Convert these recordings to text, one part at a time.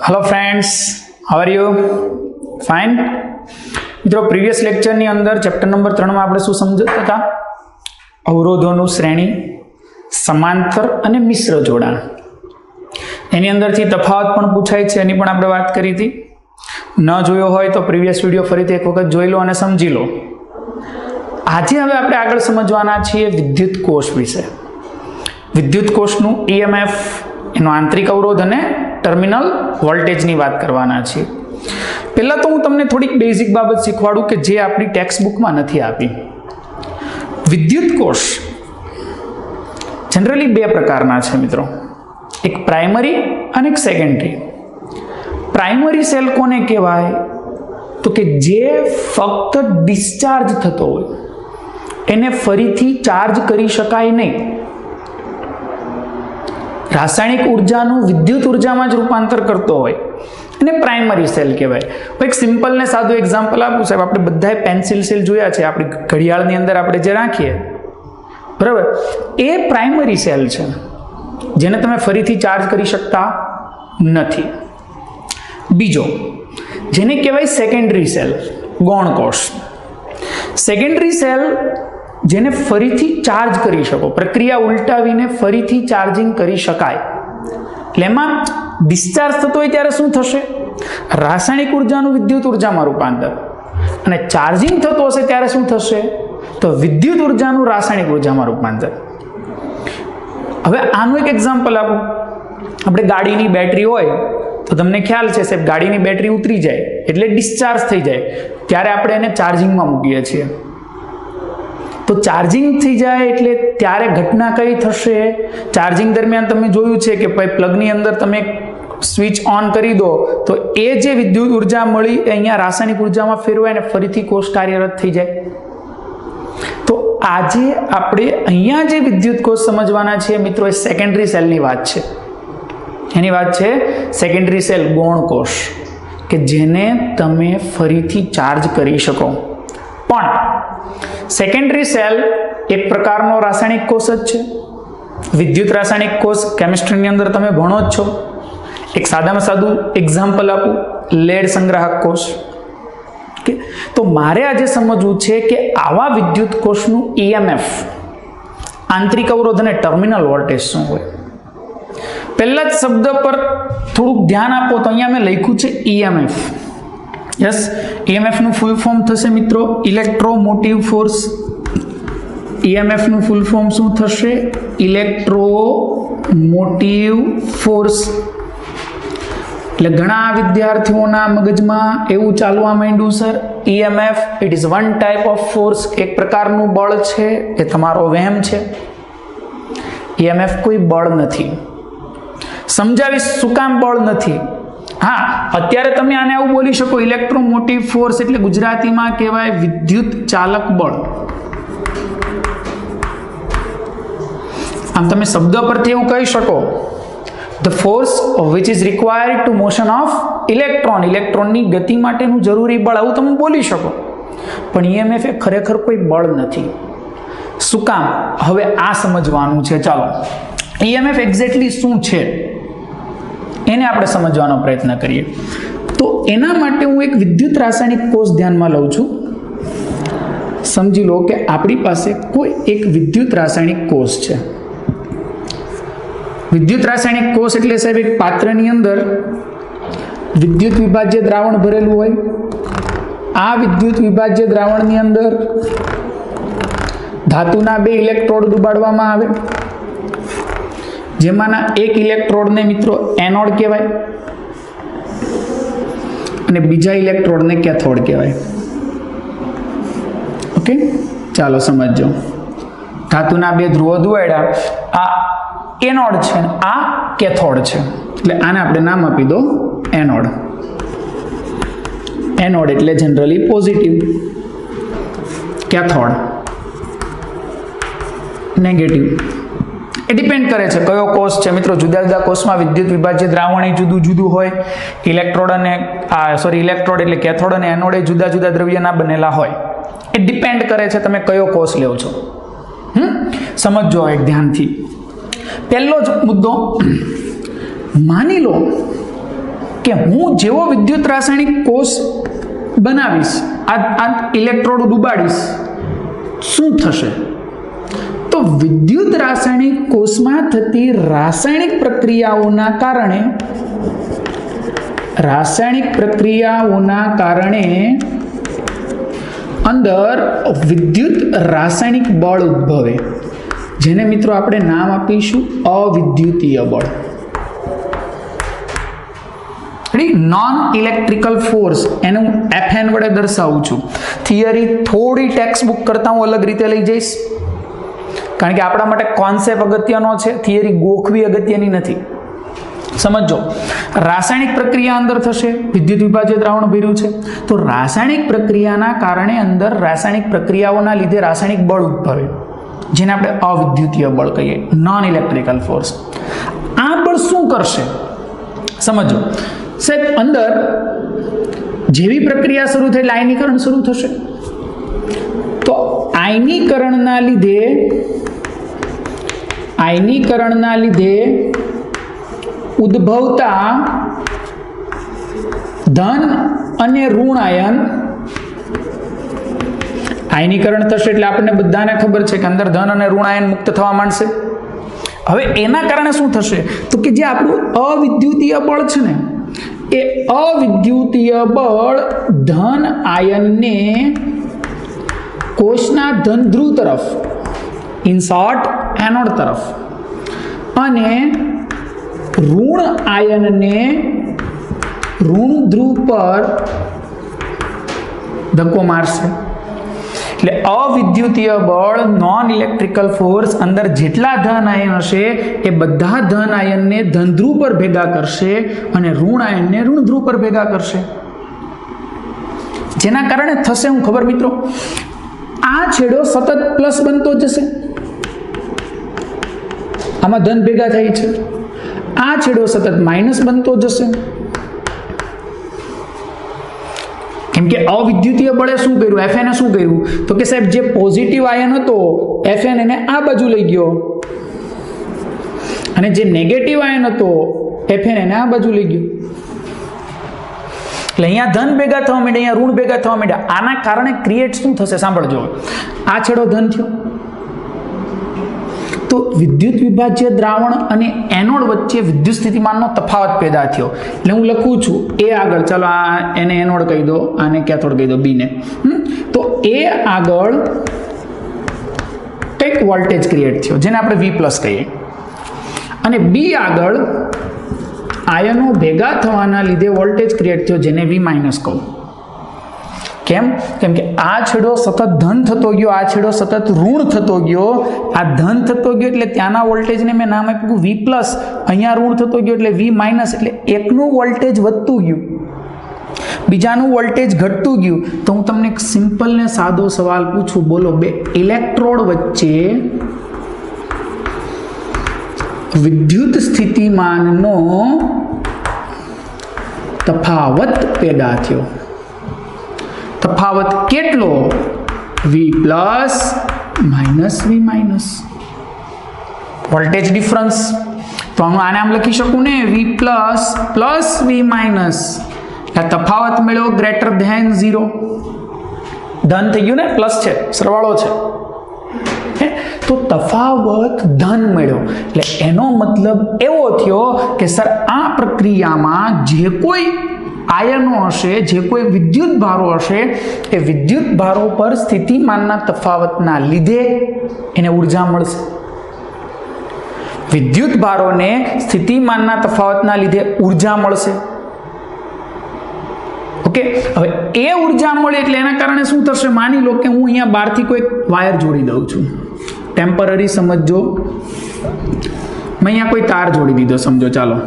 Hello friends, how are you? Fine मित्रों, previous lecture ની અંદર ચેપ્ટર નંબર 3 માં આપણે શું સમજતા હતા? અવરોધોનું શ્રેણી, સમાંતર અને મિશ્ર જોડાણ. એની અંદરથી તફાવત પણ પૂછાય છે, એની પણ આપણે વાત કરી હતી. ન જોયો હોય તો પ્રીવિયસ વિડિયો ફરીથી એક વખત જોઈ લો અને સમજી લો. આજે હવે આપણે આગળ સમજવાના છીએ વિદ્યુત કોષ વિશે. વિદ્યુત કોષનું EMF, એનો આંતરિક અવરોધ અને ટર્મિનલ વોલ્ટેજની વાત કરવાના છીએ. પહેલાં તો હું તમને થોડીક બેઝિક બાબત શીખવાડું કે જે આપણી ટેક્સ્ટ બુકમાં નથી આપી. વિદ્યુત કોષ જનરલી બે પ્રકારના છે મિત્રો, એક પ્રાઇમરી અને એક સેકન્ડરી. પ્રાઇમરી સેલ કોને કહેવાય? તો કે જે ફક્ત ડિસ્ચાર્જ થતો હોય, એને ફરીથી ચાર્જ કરી શકાય નહીં. રાસાયણિક ઉર્જાનું વિદ્યુત ઉર્જામાં જ રૂપાંતર કરતો હોય એને પ્રાઇમરી સેલ કહેવાય. એક સિમ્પલ ને સાદું એક્ઝામ્પલ આપું સાહેબ. આપણે બધાએ પેન્સિલ સેલ જોયા છે, આપણી ઘડિયાળની અંદર આપણે જે રાખીએ, બરાબર, એ પ્રાઇમરી સેલ છે જેને તમે ફરીથી ચાર્જ કરી શકતા નથી. બીજો જેને કહેવાય સેકન્ડરી સેલ, ગૌણ કોષ. સેકન્ડરી સેલ જેને ફરીથી ચાર્જ કરી શકો, પ્રક્રિયા ઉલટાવીને ફરીથી ચાર્જિંગ કરી શકાય. એટલે એમાં ડિસ્ચાર્જ થતો હોય ત્યારે શું થશે? રાસાયણિક ઉર્જાનું વિદ્યુત ઉર્જામાં રૂપાંતર. અને ચાર્જિંગ થતું હશે ત્યારે શું થશે? તો વિદ્યુત ઉર્જાનું રાસાયણિક ઉર્જામાં રૂપાંતર. હવે આનું એક એક્ઝામ્પલ આપું. આપણે ગાડીની બેટરી હોય તો તમને ખ્યાલ છે સાહેબ, ગાડીની બેટરી ઉતરી જાય એટલે ડિસ્ચાર્જ થઈ જાય ત્યારે આપણે એને ચાર્જિંગમાં મૂકીએ છીએ. તો ચાર્જિંગ થઈ જાય એટલે ત્યારે ઘટના કઈ થશે? ચાર્જિંગ દરમિયાન તમે જોયું છે કે પ્લગની અંદર તમે સ્વિચ ઓન કરી દો તો એ જે વિદ્યુત ઉર્જા મળી એ અહીંયા રાસાયણિક ઉર્જામાં ફેરવાય અને ફરીથી કોષ કાર્યરત થઈ જાય. તો આજે આપણે અહીંયા જે વિદ્યુત કોષ સમજવાના છે મિત્રો, એ સેકન્ડરી સેલની વાત છે. એની વાત છે સેકન્ડરી સેલ, ગૌણ કોષ, કે જેને તમે ફરીથી ચાર્જ કરી શકો. પણ સેકન્ડરી સેલ એક પ્રકારનો રાસાયણિક કોષ જ છે. વિદ્યુત રાસાયણિક કોષ કેમિસ્ટ્રીની અંદર તમે ભણો જ છો. એક સાદામાં સાદું એક્ઝામ્પલ આપું, લેડ સંગ્રાહક કોષ. તો મારે આજે સમજવું છે કે આવા વિદ્યુત કોષનું EMF, આંતરિક અવરોધ અને ટર્મિનલ વોલ્ટેજ શું હોય. પહેલા જ શબ્દ પર થોડુંક ધ્યાન આપો તો અહીંયા મેં લખ્યું છે EMF. યસ, EMF નું ફૂલ ફોર્મ થશે મિત્રો ઇલેક્ટ્રોમોટિવ ફોર્સ. EMF નું ફૂલ ફોર્મ શું થશે? Electromotive force. એટલે ઘણા વિદ્યાર્થીઓના મગજમાં એવું ચાલવા માંડ્યું, sir EMF it is one type of force, એક પ્રકારનું બળ છે, એ તમારો વહેમ છે. EMF કોઈ બળ નથી. સમજાવીશ શું કામ બળ નથી. હા, અત્યારે તમે આને આવું બોલી શકો, ઇલેક્ટ્રોમોટિવ ફોર્સ એટલે ગુજરાતીમાં કહેવાય વિદ્યુત ચાલક બળ. આમ તમે શબ્દ પરથી એવું કહી શકો, the force which is required to motion of electron, ઇલેક્ટ્રોનની ગતિ માટેનું જરૂરી બળ, આવું તમે બોલી શકો. પણ EMF એ ખરેખર કોઈ બળ નથી. શું કામ? હવે આ સમજવાનું છે. ચાલો, EMF એક્ઝેક્ટલી શું છે એને આપણે સમજવાનો પ્રયત્ન કરીએ. તો એના માટે હું એક વિદ્યુત રાસાયણિક કોષ ધ્યાનમાં લઉં છું. સમજી લો કે આપણી પાસે કોઈ એક વિદ્યુત રાસાયણિક કોષ છે. વિદ્યુત રાસાયણિક કોષ એટલે સાહેબ એક પાત્રની અંદર વિદ્યુત વિભાજ્ય દ્રાવણ ભરેલું હોય. આ વિદ્યુત વિભાજ્ય દ્રાવણની અંદર ધાતુના 2 ઇલેક્ટ્રોડ ડુબાડવામાં આવે, જેમાંના એક ઇલેક્ટ્રોડને મિત્રો એનોડ કહેવાય અને બીજા ઇલેક્ટ્રોડને કેથોડ કહેવાય. ઓકે, ચાલો સમજો. ધાતુના 2 ધ્રુવો દુવાડ્યા, આ એનોડ છે, આ કેથોડ છે, એટલે આને આપણે નામ આપી દો એનોડ. એનોડ એટલે જનરલી પોઝિટિવ, કેથોડ નેગેટિવ. એ ડિપેન્ડ કરે છે કયો કોષ છે મિત્રો. જુદા જુદા કોષમાં વિદ્યુત વિભાજ્ય દ્રાવણ જુદું જુદું હોય. ઇલેક્ટ્રોડ એટલે કેથોડ અને એનોડ એ જુદા જુદા દ્રવ્યના બનેલા હોય. એ ડિપેન્ડ કરે છે તમે કયો કોષ લેવ છો. સમજો એક ધ્યાનથી. પહેલો જ મુદ્દો, માની લો કે હું જેવો વિદ્યુત રાસાયણિક કોષ બનાવીશ, આ ઇલેક્ટ્રોડ ડૂબાડીશ, શું થશે? તો વિદ્યુત રાસાયણિક કોષમાં થતી રાસાયણિક પ્રક્રિયાઓના કારણે અંદર વિદ્યુત રાસાયણિક બળ ઉદ્ભવે, જેને મિત્રો આપણે નામ આપીશું અવિદ્યુતીય બળ. નોન ઇલેક્ટ્રિકલ ફોર્સ, એને હું FN વડે દર્શાવું છું. થિયરી થોડી ટેક્સ્ટ બુક કરતા હું અલગ રીતે લઈ જઈશ, કારણ કે આપણા માટે કોન્સેપ્ટ અગત્યનો છે, થિયરી ગોખવી અગત્યની નથી. સમજો, રાસાયણિક પ્રક્રિયા અંદર થશે, વિદ્યુત વિભાજ્ય દ્રાવણ ભર્યું છે, તો રાસાયણિક પ્રક્રિયાના કારણે અંદર રાસાયણિક પ્રક્રિયાઓના લીધે રાસાયણિક બળ ઉદ્ભવે, જેને આપણે અવિદ્યુતીય બળ કહીએ, નોન ઇલેક્ટ્રિકલ ફોર્સ. આ બળ શું કરશે સમજો સાહેબ. અંદર જેવી પ્રક્રિયા શરૂ થઈ, આયનીકરણ શરૂ થશે, તો આયનીકરણના લીધે ઉદ્ભવતા ધન અને ઋણ આયન, આયનીકરણ થશે એટલે આપણને બધાને ખબર છે કે અંદર ધન અને ઋણ આયન મુક્ત થવા માંડશે. હવે એના કારણે શું થશે? તો કે જે આપણું અવિદ્યુતીય બળ છે ને, એ અવિદ્યુતીય બળ ધન આયનને કોષના ધન ધ્રુવ તરફ, ઇન શોર્ટ એનોડ તરફ, અને ઋણ આયનને ઋણ ધ્રુવ પર ધક્કો મારશે. એટલે અવિદ્યુતીય બળ, નોન ઇલેક્ટ્રિકલ ફોર્સ, અંદર જેટલા ધન આયન હશે એ બધા ધન આયનને ધન ધ્રુવ પર ભેગા કરશે અને ઋણ આયનને ઋણ ધ્રુવ પર ભેગા કરશે. જેના કારણે થશે હું ખબર મિત્રો, આ છેડો સતત પ્લસ બનતો જશે, આમાં ધન ભેગા થાય છે, આ છેડો સતત માઇનસ બનતો જશે. કેમ કે અવિદ્યુતીય બળે શું કર્યું? FN શું કર્યું? તો કે સાહેબ જે પોઝિટિવ આયન હતો FN એને આ બાજુ લઈ ગયો, અને જે નેગેટિવ આયન હતો FN એને આ બાજુ લઈ ગયો. એટલે અહીંયા ધન ભેગા થવા માંડ્યા, અહીંયા ઋણ ભેગા થવા માંડ્યા. આના કારણે ક્રિએટ શું થશે સાંભળજો. આ છેડો ધન થયો, તો વિદ્યુત વિભાજ્ય દ્રાવણ અને એનોડ વચ્ચે વિદ્યુત સ્થિતિમાનનો તફાવત પેદા થયો. એટલે હું લખું છું એ આગળ, ચાલો આ એને એનોડ કહી દો, આને કેથોડ કહી દો, બીને. તો એ આગળ કંઈક વોલ્ટેજ ક્રિએટ થયો, જેને આપણે V+ કહીએ, અને બી આગળ આયનો ભેગા થવાના લીધે વોલ્ટેજ ક્રિએટ થયો, જેને V- કહું. કેમ? કેમ કે આ છેડો સતત ધન થતો ગયો, આ છેડો સતત ઋણ થતો ગયો. આ ધન થતો ગયો એટલે ત્યાંના વોલ્ટેજને મેં નામ આપ્યું V+, અહીંયા ઋણ થતો ગયો એટલે V-, એટલે એકનું વોલ્ટેજ વધતું ગયું, બીજાનું વોલ્ટેજ ઘટતું ગયું. તો હું તમને એક સિમ્પલ ને સાદો સવાલ પૂછું, બોલો, બે ઇલેક્ટ્રોડ વચ્ચે વિદ્યુત સ્થિતિમાનનો તફાવત પેદા થયો. તફાવત કેટલો? V+, -V-. Voltage difference. તો આને આમ લખી શકું ને, V+ + V-. તફાવત મેળવો ગ્રેટર ધેન 0. ધન થઈ ગયું ને, પ્લસ છે, સરવાળો છે, તો તફાવત ધન મેળવ્યો. એટલે એનો મતલબ એવો થયો કે સર આ પ્રક્રિયામાં જે કોઈ આયનો હશે, જે કોઈ વિદ્યુત ભારો હશે, એ વિદ્યુત ભારો પર સ્થિતિમાનના તફાવતના લીધે એને ઉર્જા મળશે. વિદ્યુત ભારોને સ્થિતિમાનના તફાવતના લીધે ઉર્જા મળશે. ઓકે, હવે એ ઉર્જા મળે એટલે એના કારણે શું થશે? માની લો કે હું અહીંયા બહારથી કોઈ વાયર જોડી દઉં છું, ટેમ્પરરી સમજો, મેં અહીંયા કોઈ તાર જોડી દીધો સમજો, ચાલો.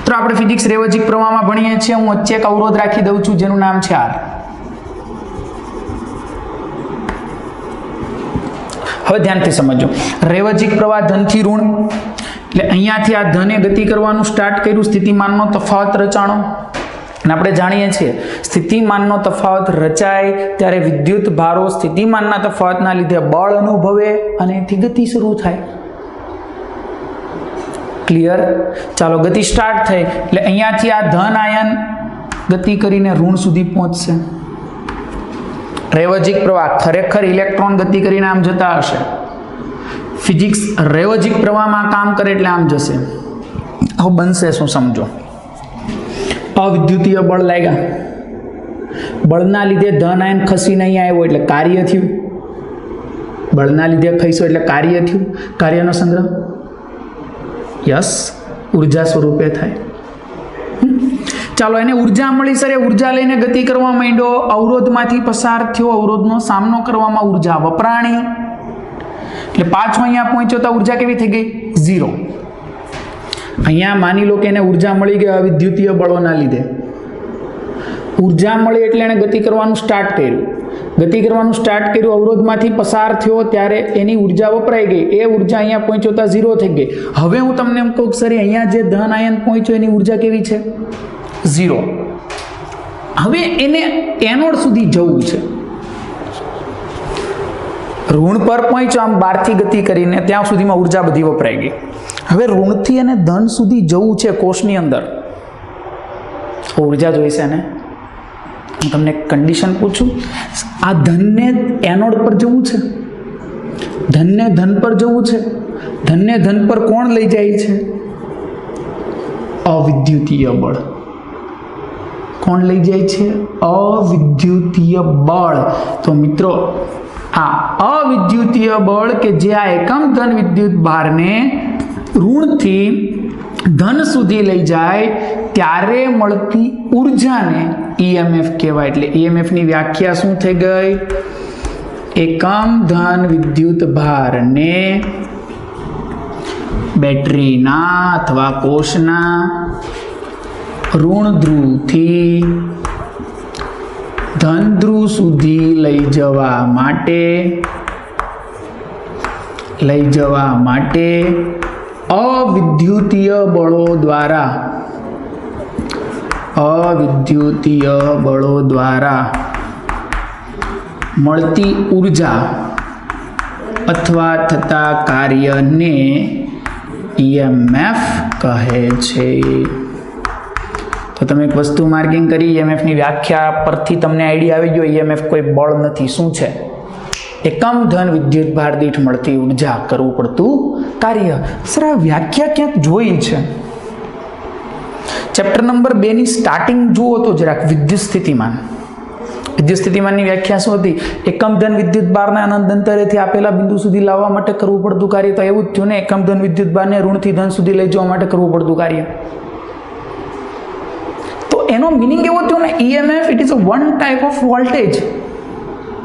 તો આપણે ફિઝિક્સ રેવજિક પ્રવાહમાં ભણીએ છીએ. હું વચ્ચે એક અવરોધ રાખી દઉં છું જેનું નામ છે R. હવે ધ્યાનથી સમજો, રેવજિક પ્રવાહ ધનથી ઋણ, એટલે અહીંયાથી આ ધને ગતિ કરવાનું સ્ટાર્ટ કર્યું, સ્થિતિમાનનો તફાવત રચાણો. અને આપણે જાણીએ છીએ સ્થિતિમાનનો તફાવત રચાય ત્યારે વિદ્યુત ભારો સ્થિતિમાનના તફાવતના લીધે બળ અનુભવે અને એથી ગતિ શરૂ થાય. ક્લિયર? ચાલો ગતિ સ્ટાર્ટ થઈ એટલે અહીંયાથી આ ધન આયન ગતિ કરીને ઋણ સુધી પહોંચશે. રૈવજિક પ્રવાહ ખરેખર ઇલેક્ટ્રોન ગતિ કરીને આમ જતા હશે. ફિઝિક્સ રૈવજિક પ્રવાહમાં કામ કરે એટલે આમ જશે. હવે બનશે શું સમજો. અવિદ્યુતીય બળ લાગ્યા, બળના લીધે ધન આયન ખસીને અહીંયા આવ્યો એટલે કાર્ય થયું. બળના લીધે ખસ્યો એટલે કાર્ય થયું. કાર્યનો સંગ્રહ યસ ઉર્જા સ્વરૂપે થાય. ચાલો એને ઉર્જા મળી સર, એ ઉર્જા લઈને ગતિ કરવા માંડ્યો, અવરોધમાંથી પસાર થયો, અવરોધનો સામનો કરવામાં ઉર્જા વપરાણી એટલે પાછો અહીંયા પહોંચ્યો તો ઉર્જા કેવી થઈ ગઈ? 0. અહીંયા માની લો કે એને ઉર્જા મળી ગઈ અવિદ્યુતીય બળોના લીધે. ઉર્જા મળી એટલે એને ગતિ કરવાનું સ્ટાર્ટ કર્યું. ગતિ કરવાનું સ્ટાર્ટ કર્યું, અવરોધમાંથી પસાર થયો ત્યારે એની ઉર્જા વપરાઈ ગઈ. એ ઉર્જા અહીંયા પહોંચ્યો તો 0 થઈ ગઈ. હવે હું તમને એમ કહું સર અહીંયા જે ધન આયન પહોંચ્યો એની ઉર્જા કેવી છે? 0. હવે એને એનોડ સુધી જવું છે. ઋણ પર પહોંચ્યો આમ બહારથી ગતિ કરીને, ત્યાં સુધીમાં ઉર્જા બધી વપરાઈ ગઈ. હવે ઋણથી અને ધન સુધી જવું છે કોષની અંદર, ઉર્જા જોઈશે ને. હું તમને કન્ડિશન પૂછું, આ ધનને એનોડ પર જવું છે, ધનને ધન પર જવું છે. ધનને ધન પર કોણ લઈ જાય છે? અવિદ્યુતીય બળ. કોણ લઈ જાય છે? અવિદ્યુતીય બળ. તો મિત્રો આ અવિદ્યુતીય બળ કે જે આ એકમ ધન વિદ્યુત ભારને ઋણથી ધન સુધી લઈ જાય ત્યારે મળતી ઉર્જાને ઈએમએફ કહેવાય. એટલે ઈએમએફની વ્યાખ્યા શું થઈ ગઈ? એકમ ધન વિદ્યુત ભારને બેટરીના અથવા કોષના ઋણ ધ્રુવથી ધન ધ્રુવ સુધી લઈ જવા માટે અવિદ્યુતીય બળો દ્વારા મળતી ઉર્જા અથવા થતા કાર્યને ઈએમએફ કહે છે. તો તમે એક વસ્તુ માર્કિંગ કરી, ઈએમએફની વ્યાખ્યા પરથી તમને આઈડિયા આવી ગયો ઈએમએફ કોઈ બળ નથી. શું છે? એકમ ધન વિદ્યુત ભાર દીઠ મળતી ઉર્જા, કરવું પડતું કાર્ય. સર આ વ્યાખ્યા ક્યાંક જોઈ છે. ચેપ્ટર નંબર 2 ની સ્ટાર્ટિંગ જુઓ તો જરાક. વિદ્યુત સ્થિતિમાન. વિદ્યુત સ્થિતિમાનની વ્યાખ્યા શું હતી? એકમ ધન વિદ્યુત ભારને અનંત અંતરેથી આપેલા બિંદુ સુધી લાવવા માટે કરવું પડતું કાર્ય. તો એવું જ થયું ને, એકમ ધન વિદ્યુત ભારને ઋણથી ધન સુધી લઈ જવા માટે કરવું પડતું કાર્ય. તો એનો મિનિંગ એવો થયો ને, EMF it is a one type of voltage.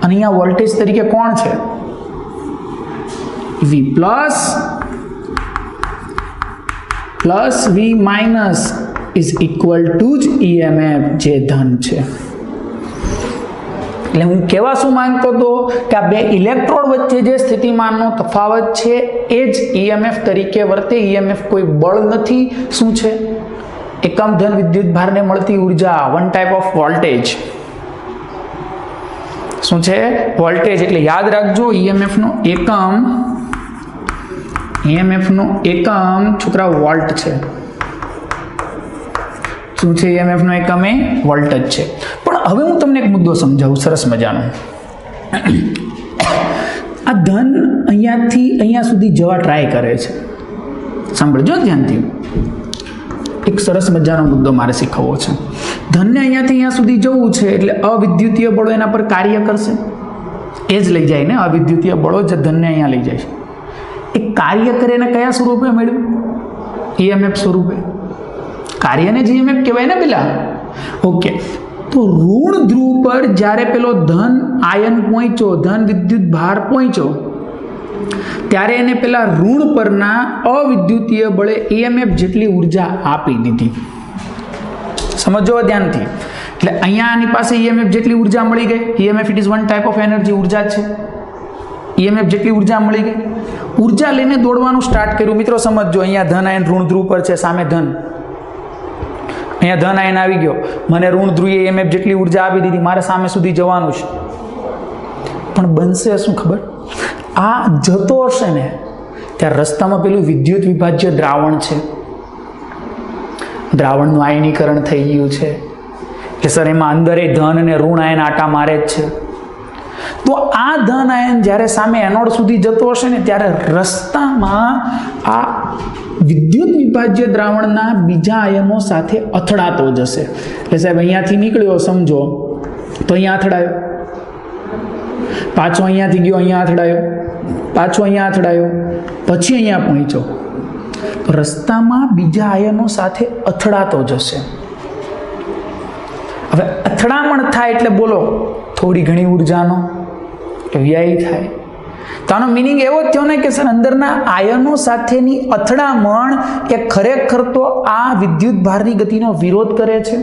અને અહીંયા વોલ્ટેજ તરીકે કોણ છે? V plus V minus is equal to જ EMF જે ધન છે. એટલે હું કહેવા શું માંગતો હતો કે આ બે ઇલેક્ટ્રોડ વચ્ચે જે સ્થિતિમાનનો તફાવત છે એ જ EMF તરીકે વર્તે. EMF કોઈ બળ નથી. શું છે? એકમ ધન વિદ્યુત ભારને મળતી ઉર્જા, વન ટાઈપ ઓફ વોલ્ટેજ. શું છે? વોલ્ટેજ. એટલે યાદ રાખજો EMF નો એકમ છોકરા વોલ્ટ છે. શું છે? EMF નો એકમ એ વોલ્ટ જ છે. પણ હવે હું તમને એક મુદ્દો સમજાવું સરસ મજાનો. આ ધન અહીંયાથી અહીંયા સુધી જવા ટ્રાય કરે છે. સાંભળજો ધ્યાનથી. એક સરસ મજાનો મુદ્દો મારે શીખવવો છે. ધનને અહીંયાથી અહીંયા સુધી જવું છે એટલે અવિદ્યુતીય બળો એના પર કાર્ય કરશે. એ જ લઈ જાય ને, અવિદ્યુતીય બળો જ ધનને અહીંયા લઈ જાય છે. એ કાર્ય કરે એને કયા સ્વરૂપે મળ્યું? EMF સ્વરૂપે. કાર્યને જ EMF કહેવાય ને પેલા. ઓકે, તો ઋણ ધ્રુવ પર જ્યારે પેલો ધન આયન પહોંચ્યો, ધન વિદ્યુત ભાર પહોંચ્યો, ત્યારે એને પેલા ઋણ પરના અવિદ્યુતીય બળે EMF જેટલી ઉર્જા આપી દીધી. સમજો ધ્યાનથી. એટલે અહીંયા આની પાસે EMF જેટલી ઉર્જા મળી ગઈ. EMF it is one type of energy, ઉર્જા છે. EMF જેટલી ઉર્જા મળી ગઈ. ઉર્જા લઈને દોડવાનું સ્ટાર્ટ કર્યું. મિત્રો સમજો, અહીંયા ધન આયન ઋણ ધ્રુવ પર છે, સામે ધન. અહીંયા ધન આયન આવી ગયો, મને ઋણ ધ્રુવીય EMF જેટલી ઉર્જા આપી દીધી, મારે સામે સુધી જવાનું છે. પણ બનશે શું ખબર? આ જતો હશે ને ત્યારે રસ્તામાં પેલું વિદ્યુત વિભાજ્ય દ્રાવણ છે, દ્રાવણનું આયનીકરણ થઈ ગયું છે કે સર એમાં અંદર ધન અને ઋણ આયન આટા મારે જ છે. તો આ ધન આયન જ્યારે સામે એનોડ સુધી જતો હશે ને ત્યારે રસ્તામાં આ વિદ્યુત વિભાજ્ય દ્રાવણના બીજા આયનો સાથે અથડાતો જશે. એટલે સાહેબ અહીંયાથી નીકળ્યો સમજો તો અહીંયા અથડાયો, પાછો અહીંયાથી ગયો અહીંયા અથડાયો, પાછો અહીંયા અથડાયો, પછી અહીંયા પહોંચ્યો. રસ્તામાં બીજા આયનો સાથે અથડાતો જશે. હવે અથડામણ થાય એટલે બોલો થોડી ઘણી ઉર્જાનો વ્યય થાય. તો આનો મિનિંગ એવો જ થયો ને કે સર અંદરના આયનો સાથેની અથડામણ એ ખરેખર તો આ વિદ્યુત ભારની ગતિનો વિરોધ કરે છે.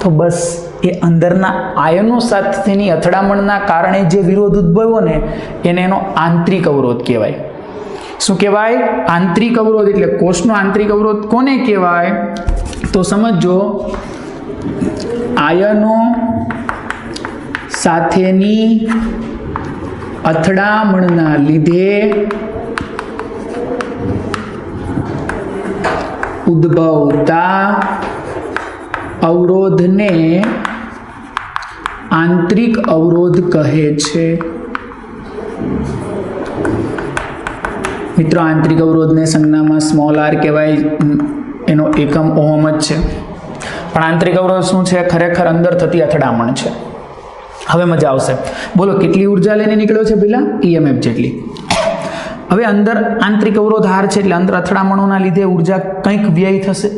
તો બસ એ અંદરના આયનો સાથેની અથડામણના કારણે જે વિરોધ ઉદ્ભવ્યો ને એને એનો આંતરિક અવરોધ કહેવાય. શું કહેવાય? આંતરિક અવરોધ. એટલે કોષનો આંતરિક અવરોધ કોને કહેવાય? તો સમજો, આયનો સાથેની અથડામણના લીધે ઉદ્ભવતા અવરોધને આંતરિક અવરોધ કહે છે. મિત્રો, આંતરિક અવરોધને સંજ્ઞામાં સ્મોલ આર કહેવાય, એનો એકમ ઓહમ જ છે. પણ આંતરિક અવરોધ શું છે? ખરેખર અંદર થતી અથડામણ છે. હવે મજા આવશે. બોલો કેટલી ઉર્જા લઈને નીકળ્યો છે? પેલા EMF જેટલી. હવે અંદર આંતરિક અવરોધ હાર છે એટલે અંદર અથડામણોના લીધે ઉર્જા કંઈક વ્યય થશે.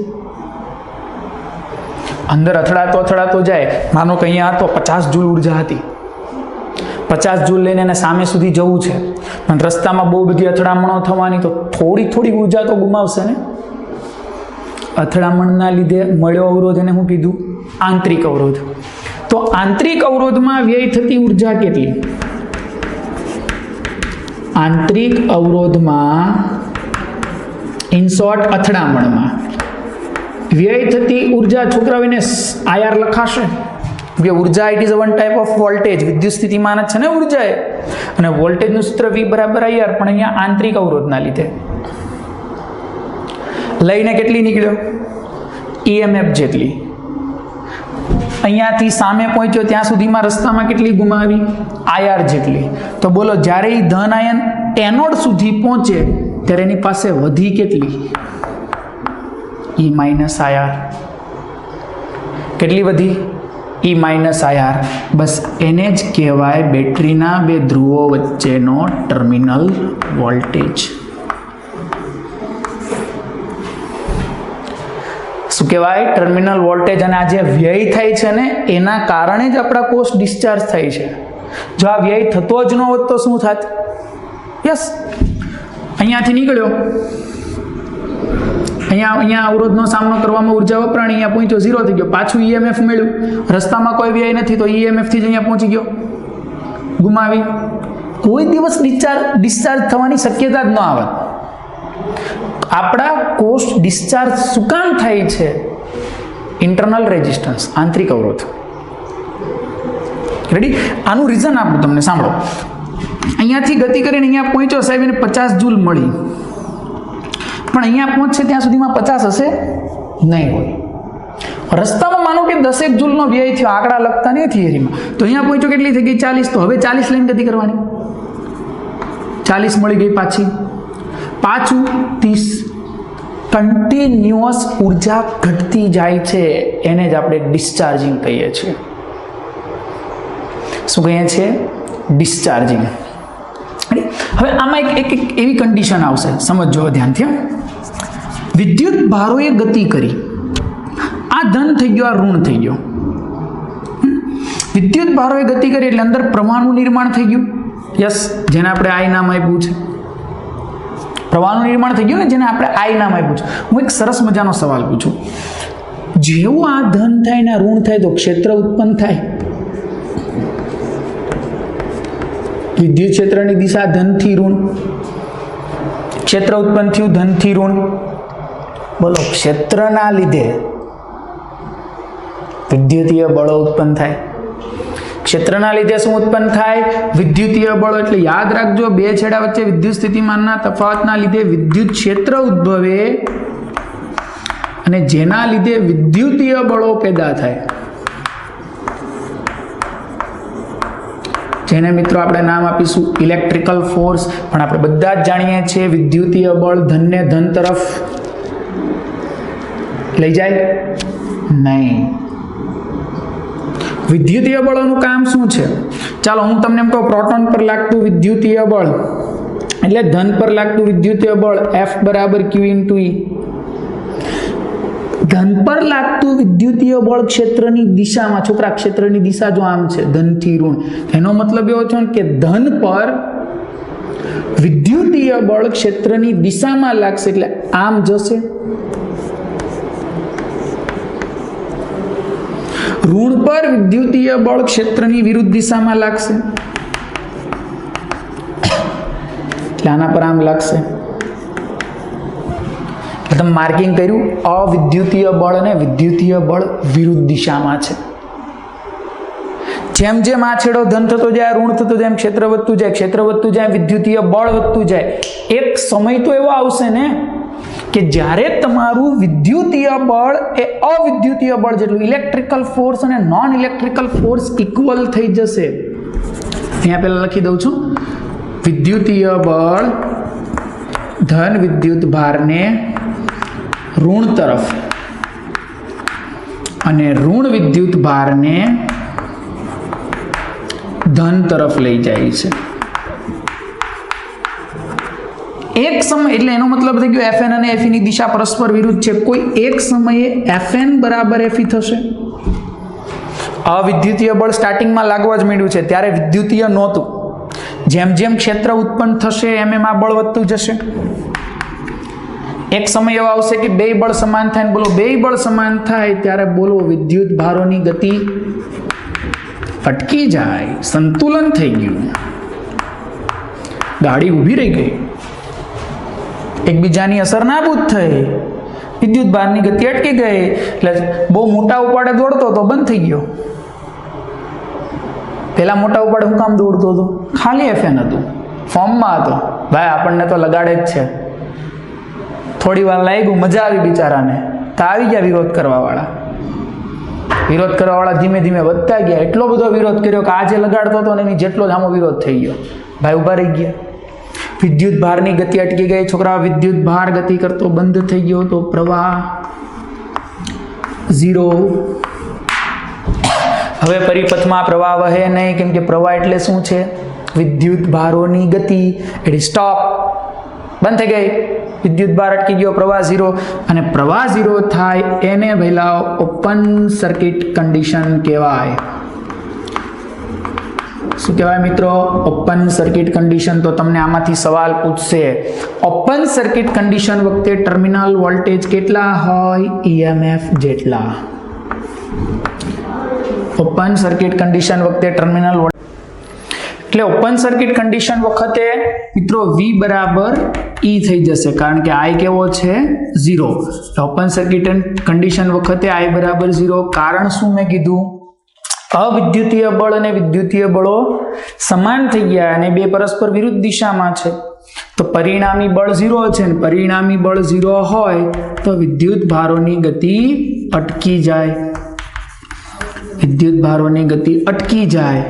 અંદર અથડાતો જાય, માનો કે અહીંયા તો 50 જૂલ ઉર્જા હતી, 50 જૂલ લઈને એને સામે સુધી જવું છે, પણ રસ્તામાં બહુ બધી અથડામણો થવાની, તો થોડી ઉર્જા તો ગુમાવશે ને. અથડામણના લીધે મળ્યો અવરોધ, એને હું કીધું? આંતરિક અવરોધ. તો આંતરિક અવરોધમાં વ્યય થતી ઉર્જા કેટલી? આંતરિક અવરોધમાં, ઇન શોર્ટ અથડામણમાં વ્યય થતી ઉર્જા, છોકરાઓને આર લખાશે કે ઉર્જા it is one type of voltage. વિદ્યુત સ્થિતિમાન જ છે ને ઉર્જા એ, અને વોલ્ટેજનું સૂત્ર V બરાબર IR, પણ અહીંયા આંતરિક અવરોધના લીધે લઈને કેટલી નીકળ્યો? EMF જેટલી. અહીંયાથી સામે પહોંચ્યો ત્યાં સુધીમાં રસ્તામાં કેટલી ગુમાવી? IR જેટલી. તો બોલો જ્યારે એ ધન આયન એનોડ સુધી પહોંચે ત્યારે એની પાસે વધી કેટલી? E minus IR. કેટલી વધી? E minus IR. બસ એને જ કહેવાય બેટરીના બે ધ્રુવો વચ્ચેનો ટર્મિનલ વોલ્ટેજ. શું કહેવાય? Terminal voltage. અને આ જે વ્યય થાય છે ને એના કારણે જ આપણા કોષ ડિસ્ચાર્જ થાય છે. જો આ વ્યય થતો જ ન હોત તો શું થાત? યસ, અહીંયાથી નીકળ્યો, અહીંયા અવરોધનો સામનો કરવામાં ઉર્જા વપરાણી, અહીંયા પહોંચ્યો 0 થઈ ગયો, પાછું EMF મળ્યું, રસ્તામાં કોઈ વ્યય નથી તો EMF થી જ અહીંયા પહોંચી ગયો, ગુમાવી. કોઈ દિવસ ડિસ્ચાર્જ થવાની શક્યતા જ ન આવે. આપણા કોષ ડિસ્ચાર્જ શું કામ થાય છે? ઇન્ટરનલ રેઝિસ્ટન્સ, આંતરિક અવરોધ. રેડી? આનું રીઝન આપું તમને, સાંભળો. અહીંયાથી ગતિ કરીને અહીંયા પહોંચ્યો સાહેબ, એને 50 જૂલ મળી, પણ અહીંયા પહોંચશે ત્યાં સુધીમાં 50 હશે નહીં હોય. રસ્તામાં માનો કે 10 જૂલનો વ્યય થયો, આંકડા લખતા નહીં થિયરીમાં, તો અહીંયા પહોંચ્યો કેટલી થઈ ગઈ? 40. તો હવે 40 લઈને ગતિ કરવાની, 40 મળી ગઈ, પાછું 30. કન્ટિન્યુઅસ ઉર્જા ઘટતી જાય છે, એને જ આપણે ડિસ્ચાર્જિંગ કહીએ છીએ. શું કહીએ છીએ? ડિસ્ચાર્જિંગ. હવે આમાં એક એવી કન્ડિશન આવશે, સમજો ધ્યાનથી. વિદ્યુત ભારોએ ગતિ કરી, આ ધન થઈ ગયો, આ ઋણ થઈ ગયો. વિદ્યુત ભારોએ ગતિ કરી એટલે અંદર પ્રવાહનું નિર્માણ થઈ ગયું. યસ, જેને આપણે I નામ આપ્યું છે. પ્રવાહનું નિર્માણ થઈ ગયું ને, જેને આપણે I નામ આપ્યું છે. હું એક સરસ મજાનો સવાલ પૂછું. જેવું આ ધન થાય ને ઋણ થાય તો ક્ષેત્ર ઉત્પન્ન થાય. વિદ્યુત ક્ષેત્રની દિશા ધનથી ઋણ, ક્ષેત્ર ઉત્પન્ન થયું ધનથી ઋણ. બોલો, ક્ષેત્રના લીધે વિદ્યુતીય બળો ઉત્પન્ન થાય. ક્ષેત્રના લીધે શું ઉત્પન્ન થાય? વિદ્યુતીય બળો. એટલે યાદ રાખજો, બે છેડા વચ્ચે વિદ્યુત સ્થિતિમાનના તફાવતના લીધે વિદ્યુત ક્ષેત્ર ઉદ્ભવે અને જેના લીધે વિદ્યુતીય બળો પેદા થાય, જેને મિત્રો આપણે નામ આપીશું ઇલેક્ટ્રિકલ ફોર્સ. પણ આપણે બધા જ જાણીએ છીએ વિદ્યુતીય બળ ધનને ધન તરફ લઈ જાય નહીં. વિદ્યુતીય બળોનું કામ શું છે? ચાલો હું તમને એમ કહું, પ્રોટોન પર લાગતું વિદ્યુતીય બળ એટલે ધન પર લાગતું વિદ્યુતીય બળ F બરાબર Q × E. ધન પર લાગતું વિદ્યુતીય બળ ક્ષેત્રની દિશામાં, છોકરા ક્ષેત્રની દિશા જો આમ છે ધનથી ઋણ, એનો મતલબ એવો છે કે ધન પર વિદ્યુતીય બળ ક્ષેત્રની દિશામાં લાગશે એટલે આમ જશે. ઋણ પર વિદ્યુતીય બળ ક્ષેત્રની વિરુદ્ધ દિશામાં લાગશે એટલે આના પર આમ લાગશે. તમે માર્કિંગ કર્યું, અવિદ્યુતીય બળ અને વિદ્યુતીય બળ વિરુદ્ધ દિશામાં છે. જેમ જેમ આ છેડો ધન થતો જાય, ઋણ થતો જાય, ક્ષેત્ર વધતું જાય, ક્ષેત્ર વધતું જાય, વિદ્યુતીય બળ વધતું જાય. એક સમય તો એવો આવશે ને કે જ્યારે તમારું વિદ્યુતીય બળ એ અવિદ્યુતીય બળ જેટલું, ઇલેક્ટ્રિકલ ફોર્સ અને નોન ઇલેક્ટ્રિકલ ફોર્સ ઇક્વલ થઈ જશે. અહીંયા પહેલા લખી દઉં છું, વિદ્યુતીય બળ ધન વિદ્યુત ભારને ઋણ તરફ અને ઋણ વિદ્યુત ભારને ધન તરફ લઈ જાય છે. એક સમય એટલે એનો મતલબ થઈ ગયો Fn અને Fe ની દિશા પરસ્પર વિરુદ્ધ છે. કોઈ એક સમયે Fn બરાબર Fe થશે. અવિદ્યુતીય બળ સ્ટાર્ટિંગમાં લાગવા જ માંડ્યું છે ત્યારે વિદ્યુતીય નહોતું. જેમ જેમ ક્ષેત્ર ઉત્પન્ન થશે એમ એમ આ બળ વધતું જશે. એક સમય એવો આવશે કે બે બળ સમાન થાય. બોલો બે બળ સમાન થાય ત્યારે બોલો વિદ્યુત ભારોની ગતિ અટકી જાય, સંતુલન થઈ ગયું, ગાડી ઊભી રહી ગઈ, એકબીજાની અસર નાબૂદ થઈ, વિદ્યુત ભારની ગતિ અટકી ગઈ. એટલે બહુ મોટા ઉપાડે દોડતો તો બંધ થઈ ગયો. પેલા મોટા ઉપાડે હું કામ દોડતો હતો? ખાલી Fn હતું, ફોર્મમાં હતો, ભાઈ આપણને તો લગાડે જ છે. થોડી વાર લાગ્યું, મજા આવી બિચારાને, તો આવી ગયા વિરોધ કરવા વાળા. વિરોધ કરવા વાળા ધીમે ધીમે વધતા ગયા. એટલો બધો વિરોધ કર્યો કે આજે લગાડતો હતો ને એની જેટલો જ આમો વિરોધ થઈ ગયો. ભાઈ ઉભા રહી ગયા. વિદ્યુત ભારની ગતિ અટકી ગઈ. છોકરા વિદ્યુત ભાર ગતિ કરતો બંધ થઈ ગયો તો પ્રવાહ 0. હવે પરિપથમાં પ્રવાહ વહે નહીં, કેમ કે પ્રવાહ એટલે શું છે? વિદ્યુત ભારોની ગતિ. એટલે સ્ટોપ, બંધ થઈ ગઈ. વિદ્યુત ભાર અટકી ગયો, પ્રવાહ 0. અને પ્રવાહ 0 થાય એને પહેલા ઓપન સર્કિટ કન્ડિશન કહેવાય. શું કહેવાય મિત્રો? Open circuit condition. તો તમને આમાંથી સવાલ પૂછશે, ઓપન સર્કિટ કન્ડિશન વખતે ટર્મિનલ વોલ્ટેજ કેટલા હોય? EMF જેટલા. ઓપન સર્કિટ કન્ડિશન વખતે ટર્મિનલ વોલ્ટેજ એટલે ઓપન સર્કિટ કન્ડિશન વખતે મિત્રો V બરાબર E થઈ જશે, કારણ કે I કેવો છે? 0. ઓપન સર્કિટ કન્ડિશન વખતે I બરાબર 0. કારણ શું મેં કીધું? અવિદ્યુતીય બળ અને વિદ્યુતીય બળો સમાન થઈ ગયા અને બે પરસ્પર વિરુદ્ધ દિશામાં છે. તો પરિણામી બળ 0 છે ને પરિણામી બળ 0 હોય તો વિદ્યુત ભારોની ગતિ અટકી જાય. વિદ્યુત ભારોની ગતિ અટકી જાય,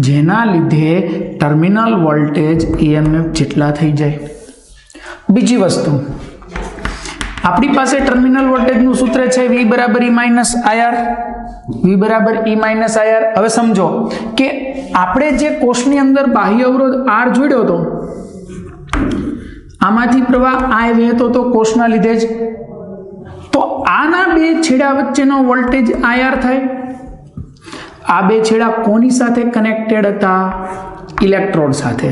જેના લીધે ટર્મિનલ વોલ્ટેજ EMF જેટલા થઈ જાય. બીજી વસ્તુ, આપણી પાસે ટર્મિનલ વોલ્ટેજનું સૂત્ર છે V બરાબર E માઇનસ IR. V બરાબર E માઇનસ IR. હવે સમજો કે આપણે જે કોષની અંદર બાહ્ય અવરોધ R જોડ્યો હતો, આમાંથી પ્રવાહ I વહેતો તો કોષના લીધે જ, તો આના બે છેડા વચ્ચેનો વોલ્ટેજ IR થાય. આ બે છેડા કોની સાથે કનેક્ટેડ હતા? ઇલેક્ટ્રોડ સાથે.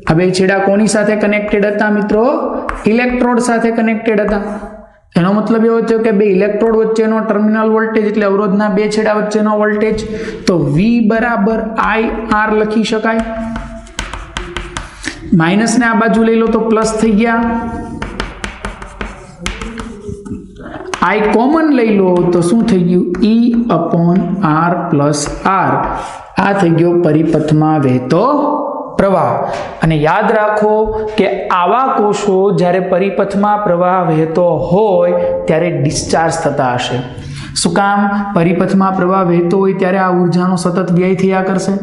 આ બે છેડા કોની સાથે કનેક્ટેડ હતા મિત્રો? ઇલેક્ટ્રોડ સાથે કનેક્ટેડ હતા. એનો મતલબ એવો થયો કે બે ઇલેક્ટ્રોડ વચ્ચેનો ટર્મિનલ વોલ્ટેજ એટલે અવરોધના બે છેડા વચ્ચેનો વોલ્ટેજ, તો V બરાબર IR લખી શકાય. માઇનસ ને આ બાજુ લઈ લો તો પ્લસ થઈ ગયા. I કોમન લઈ લો તો શું થઈ ગયું? E/R plus R. આ થઈ ગયો પરિપથમાં વહેતો પ્રવાહ. અને યાદ રાખો કે આવા કોષો જ્યારે પરિપથમાં પ્રવાહ વહેતો હોય ત્યારે ડિસ્ચાર્જ થતા હશે. શું કામ? પરિપથમાં પ્રવાહ વહેતો હોય ત્યારે આ ઉર્જાનો સતત વ્યય થયા કરશે,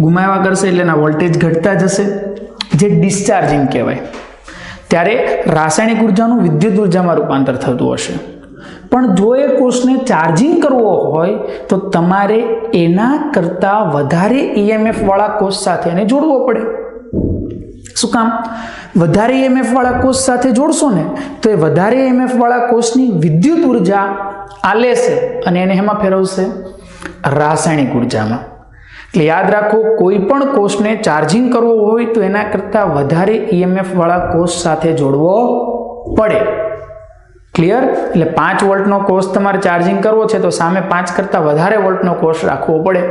ગુમાવ્યા કરશે, એટલે એના વોલ્ટેજ ઘટતા જશે, જે ડિસ્ચાર્જિંગ કહેવાય. ત્યારે રાસાયણિક ઉર્જાનું વિદ્યુત ઉર્જામાં રૂપાંતર થતું હશે. પણ જો એ કોષને ચાર્જિંગ કરવો હોય તો તમારે એના કરતાં વધારે ઈએમએફ વાળા કોષ સાથે એને જોડવો પડે. શું કામ? વધારે ઈએમએફ વાળા કોષ સાથે જોડશો ને તો એ વધારે ઈએમએફ વાળા કોષની વિદ્યુત ઉર્જા આ લેશે અને એને એમાં ફેરવશે રાસાયણિક ઉર્જામાં. એટલે યાદ રાખો, કોઈ પણ કોષને ચાર્જિંગ કરવો હોય તો એના કરતાં વધારે ઈએમએફ વાળા કોષ સાથે જોડવો પડે. ક્લિયર? એટલે 5 વોલ્ટનો કોષ તમારે ચાર્જિંગ કરવો છે તો સામે 5 કરતાં વધારે વોલ્ટનો કોષ રાખવો પડે.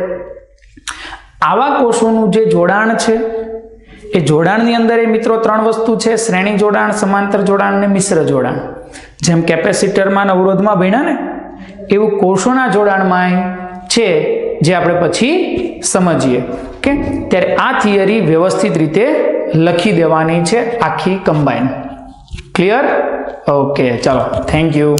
આવા કોષોનું જે જોડાણ છે એ જોડાણની અંદર એ મિત્રો 3 વસ્તુ છે: શ્રેણી જોડાણ, સમાંતર જોડાણ અને મિશ્ર જોડાણ. જેમ કેપેસિટરમાં અને અવરોધમાં ભણ્યા ને એવું કોષોના જોડાણમાં છે, જે આપણે પછી સમજીએ. ઓકે, ત્યારે આ થિયરી વ્યવસ્થિત રીતે લખી દેવાની છે, આખી કમ્બાઈન. ક્લિયર? ઓકે, ચાલો, થેન્ક યુ.